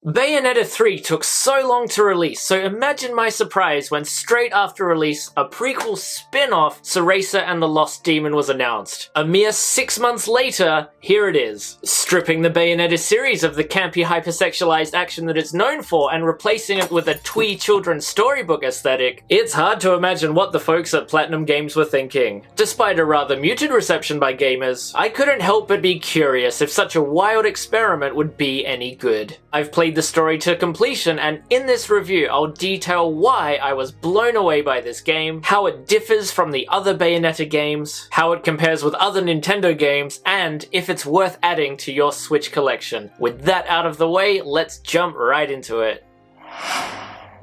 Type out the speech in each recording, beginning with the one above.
Bayonetta 3 took so long to release, so imagine my surprise when straight after release, a prequel spin-off, Cereza and the Lost Demon, was announced. A mere 6 months later, here it is. Stripping the Bayonetta series of the campy hypersexualized action that it's known for and replacing it with a twee children's storybook aesthetic, it's hard to imagine what the folks at PlatinumGames were thinking. Despite a rather muted reception by gamers, I couldn't help but be curious if such a wild experiment would be any good. I've played the story to completion, and in this review I'll detail why I was blown away by this game, how it differs from the other Bayonetta games, how it compares with other Nintendo games, and if it's worth adding to your Switch collection. With that out of the way, let's jump right into it.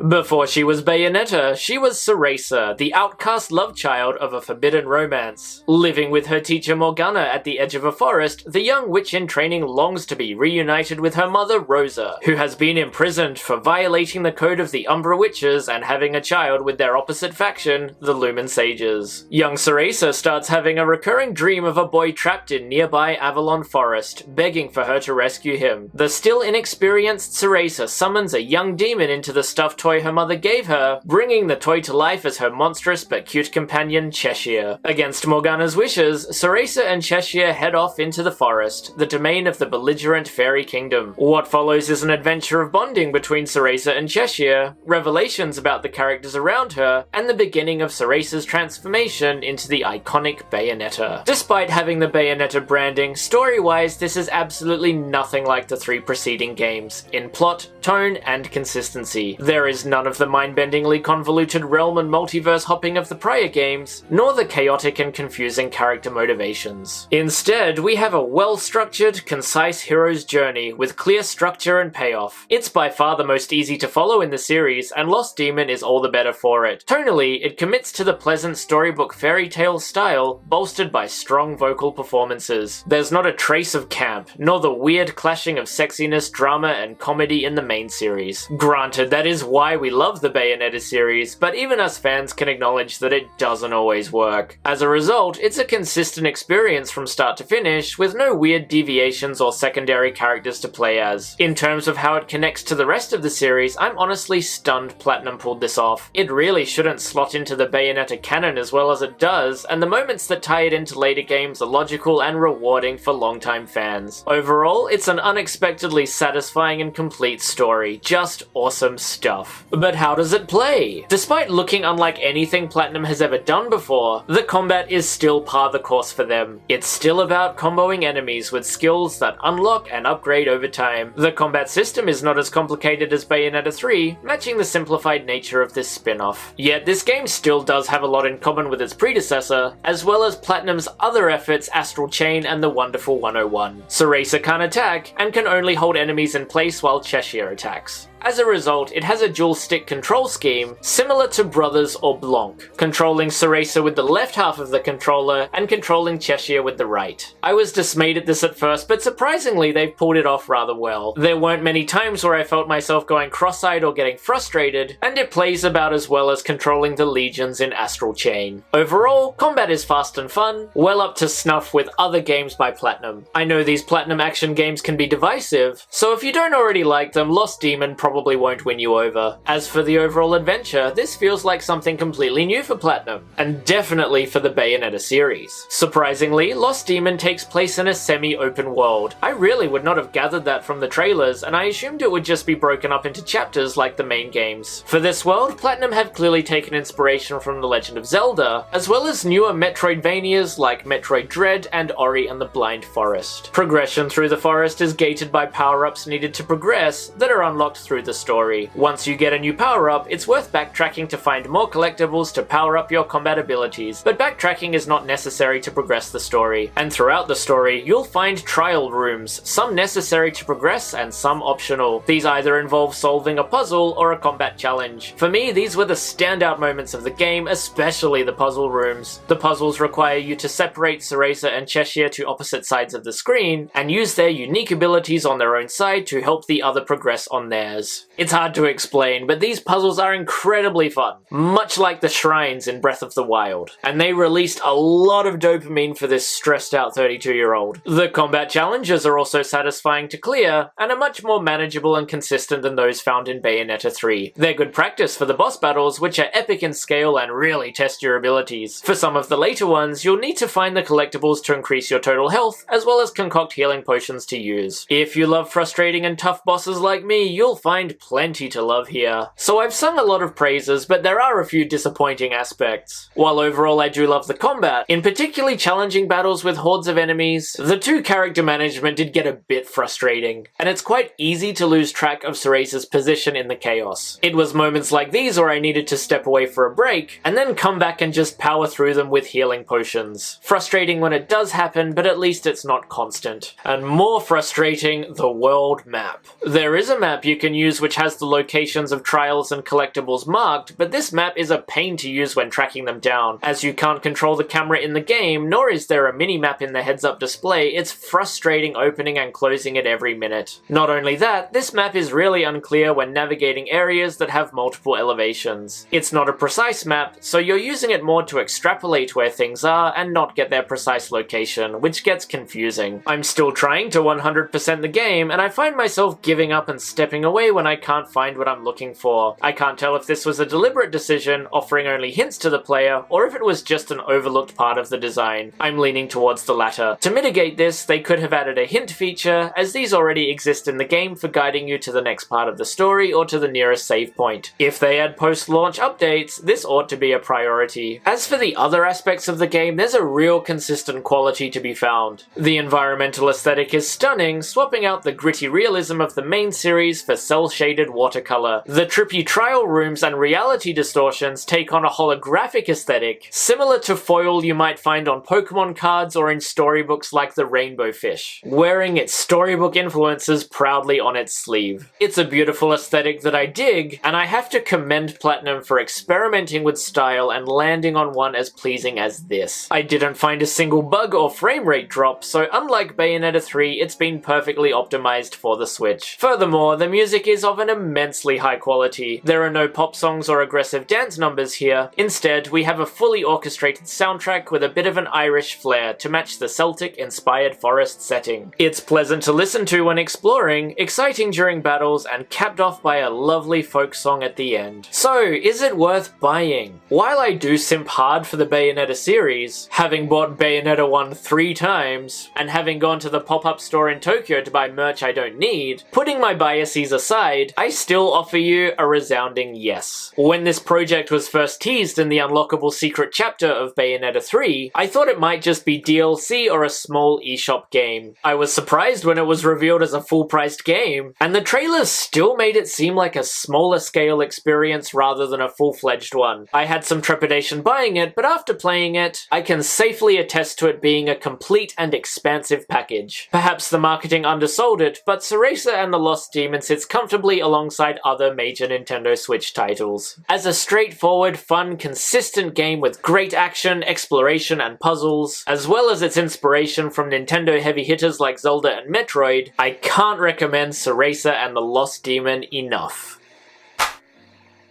Before she was Bayonetta, she was Cereza, the outcast love child of a forbidden romance. Living with her teacher Morgana at the edge of a forest, the young witch in training longs to be reunited with her mother Rosa, who has been imprisoned for violating the code of the Umbra Witches and having a child with their opposite faction, the Lumen Sages. Young Cereza starts having a recurring dream of a boy trapped in nearby Avalon Forest, begging for her to rescue him. The still inexperienced Cereza summons a young demon into the stuffed toy her mother gave her, bringing the toy to life as her monstrous but cute companion Cheshire. Against Morgana's wishes, Cereza and Cheshire head off into the forest, the domain of the belligerent fairy kingdom. What follows is an adventure of bonding between Cereza and Cheshire, revelations about the characters around her, and the beginning of Cereza's transformation into the iconic Bayonetta. Despite having the Bayonetta branding, story-wise this is absolutely nothing like the three preceding games, in plot, tone, and consistency. There is none of the mind-bendingly convoluted realm and multiverse hopping of the prior games, nor the chaotic and confusing character motivations. Instead, we have a well-structured, concise hero's journey with clear structure and payoff. It's by far the most easy to follow in the series, and Lost Demon is all the better for it. Tonally, it commits to the pleasant storybook fairy tale style, bolstered by strong vocal performances. There's not a trace of camp, nor the weird clashing of sexiness, drama, and comedy in the main series. Granted, that is why we love the Bayonetta series, but even us fans can acknowledge that it doesn't always work. As a result, it's a consistent experience from start to finish, with no weird deviations or secondary characters to play as. In terms of how it connects to the rest of the series, I'm honestly stunned Platinum pulled this off. It really shouldn't slot into the Bayonetta canon as well as it does, and the moments that tie it into later games are logical and rewarding for longtime fans. Overall, it's an unexpectedly satisfying and complete story. Just awesome stuff. But how does it play? Despite looking unlike anything Platinum has ever done before, the combat is still par the course for them. It's still about comboing enemies with skills that unlock and upgrade over time. The combat system is not as complicated as Bayonetta 3, matching the simplified nature of this spin-off. Yet this game still does have a lot in common with its predecessor, as well as Platinum's other efforts Astral Chain and the Wonderful 101. Cereza can't attack, and can only hold enemies in place while Cheshire attacks. As a result, it has a dual-stick control scheme similar to Brothers or Blanc, controlling Cereza with the left half of the controller and controlling Cheshire with the right. I was dismayed at this at first, but surprisingly they've pulled it off rather well. There weren't many times where I felt myself going cross-eyed or getting frustrated, and it plays about as well as controlling the legions in Astral Chain. Overall, combat is fast and fun, well up to snuff with other games by Platinum. I know these Platinum action games can be divisive, so if you don't already like them, Lost Demon probably won't win you over. As for the overall adventure, this feels like something completely new for Platinum, and definitely for the Bayonetta series. Surprisingly, Lost Demon takes place in a semi-open world. I really would not have gathered that from the trailers, and I assumed it would just be broken up into chapters like the main games. For this world, Platinum have clearly taken inspiration from The Legend of Zelda, as well as newer Metroidvanias like Metroid Dread and Ori and the Blind Forest. Progression through the forest is gated by power-ups needed to progress that are unlocked through the story. Once you get a new power-up, it's worth backtracking to find more collectibles to power up your combat abilities, but backtracking is not necessary to progress the story. And throughout the story, you'll find trial rooms, some necessary to progress and some optional. These either involve solving a puzzle or a combat challenge. For me, these were the standout moments of the game, especially the puzzle rooms. The puzzles require you to separate Cereza and Cheshire to opposite sides of the screen, and use their unique abilities on their own side to help the other progress on theirs. challenges. It's hard to explain, but these puzzles are incredibly fun, much like the shrines in Breath of the Wild, and they released a lot of dopamine for this stressed out 32-year-old. The combat challenges are also satisfying to clear, and are much more manageable and consistent than those found in Bayonetta 3. They're good practice for the boss battles, which are epic in scale and really test your abilities. For some of the later ones, you'll need to find the collectibles to increase your total health, as well as concoct healing potions to use. If you love frustrating and tough bosses like me, you'll find plenty to love here. So I've sung a lot of praises, but there are a few disappointing aspects. While overall I do love the combat, in particularly challenging battles with hordes of enemies, the two character management did get a bit frustrating, and it's quite easy to lose track of Cereza's position in the chaos. It was moments like these where I needed to step away for a break, and then come back and just power through them with healing potions. Frustrating when it does happen, but at least it's not constant. And more frustrating, the world map. There is a map you can use which has the locations of trials and collectibles marked, but this map is a pain to use when tracking them down. As you can't control the camera in the game, nor is there a mini-map in the heads-up display, it's frustrating opening and closing it every minute. Not only that, this map is really unclear when navigating areas that have multiple elevations. It's not a precise map, so you're using it more to extrapolate where things are and not get their precise location, which gets confusing. I'm still trying to 100% the game, and I find myself giving up and stepping away when I can't find what I'm looking for. I can't tell if this was a deliberate decision, offering only hints to the player, or if it was just an overlooked part of the design. I'm leaning towards the latter. To mitigate this, they could have added a hint feature, as these already exist in the game for guiding you to the next part of the story or to the nearest save point. If they add post-launch updates, this ought to be a priority. As for the other aspects of the game, there's a real consistent quality to be found. The environmental aesthetic is stunning, swapping out the gritty realism of the main series for cel-shaded watercolor. The trippy trial rooms and reality distortions take on a holographic aesthetic, similar to foil you might find on Pokemon cards or in storybooks like the Rainbow Fish, wearing its storybook influences proudly on its sleeve. It's a beautiful aesthetic that I dig, and I have to commend Platinum for experimenting with style and landing on one as pleasing as this. I didn't find a single bug or frame rate drop, so unlike Bayonetta 3, it's been perfectly optimized for the Switch. Furthermore, the music is of an immensely high quality. There are no pop songs or aggressive dance numbers here. Instead, we have a fully orchestrated soundtrack with a bit of an Irish flair to match the Celtic-inspired forest setting. It's pleasant to listen to when exploring, exciting during battles, and capped off by a lovely folk song at the end. So, is it worth buying? While I do simp hard for the Bayonetta series, having bought Bayonetta 1 3 times, and having gone to the pop-up store in Tokyo to buy merch I don't need, putting my biases aside, I still offer you a resounding yes. When this project was first teased in the unlockable secret chapter of Bayonetta 3, I thought it might just be DLC or a small eShop game. I was surprised when it was revealed as a full-priced game, and the trailers still made it seem like a smaller scale experience rather than a full-fledged one. I had some trepidation buying it, but after playing it, I can safely attest to it being a complete and expansive package. Perhaps the marketing undersold it, but Cereza and the Lost Demon sits comfortably alongside other major Nintendo Switch titles. As a straightforward, fun, consistent game with great action, exploration, and puzzles, as well as its inspiration from Nintendo heavy hitters like Zelda and Metroid, I can't recommend Cereza and the Lost Demon enough.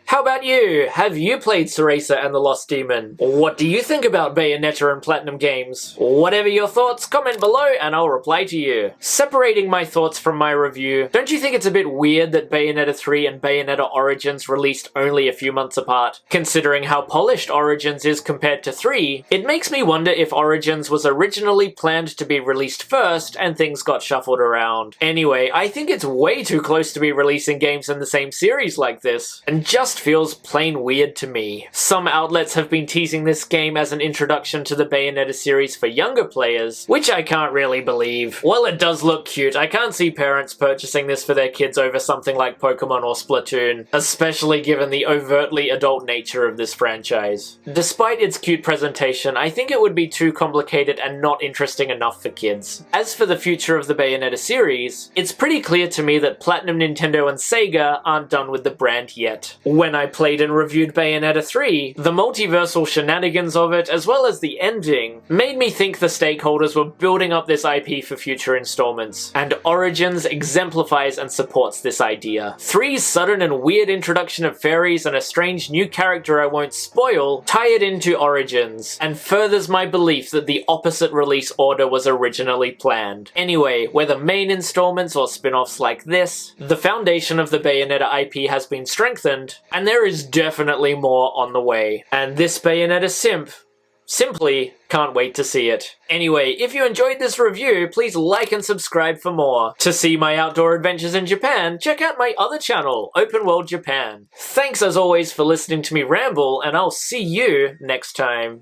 How about you? Have you played Cereza and the Lost Demon? What do you think about Bayonetta and PlatinumGames? Whatever your thoughts, comment below and I'll reply to you. Separating my thoughts from my review, don't you think it's a bit weird that Bayonetta 3 and Bayonetta Origins released only a few months apart? Considering how polished Origins is compared to 3, it makes me wonder if Origins was originally planned to be released first and things got shuffled around. Anyway, I think it's way too close to be releasing games in the same series like this, and just feels plain weird to me. Some outlets have been teasing this game as an introduction to the Bayonetta series for younger players, which I can't really believe. While it does look cute, I can't see parents purchasing this for their kids over something like Pokemon or Splatoon, especially given the overtly adult nature of this franchise. Despite its cute presentation, I think it would be too complicated and not interesting enough for kids. As for the future of the Bayonetta series, it's pretty clear to me that Platinum, Nintendo, and Sega aren't done with the brand yet. When I played and reviewed Bayonetta 3, the multiversal shenanigans of it, as well as the ending, made me think the stakeholders were building up this IP for future installments, and Origins exemplifies and supports this idea. 3's sudden and weird introduction of fairies and a strange new character I won't spoil tie it into Origins, and furthers my belief that the opposite release order was originally planned. Anyway, whether main installments or spin-offs like this, the foundation of the Bayonetta IP has been strengthened, and there is definitely more on the way. And this Bayonetta simp simply can't wait to see it. Anyway, if you enjoyed this review, please like and subscribe for more. To see my outdoor adventures in Japan, check out my other channel, Open World Japan. Thanks as always for listening to me ramble, and I'll see you next time.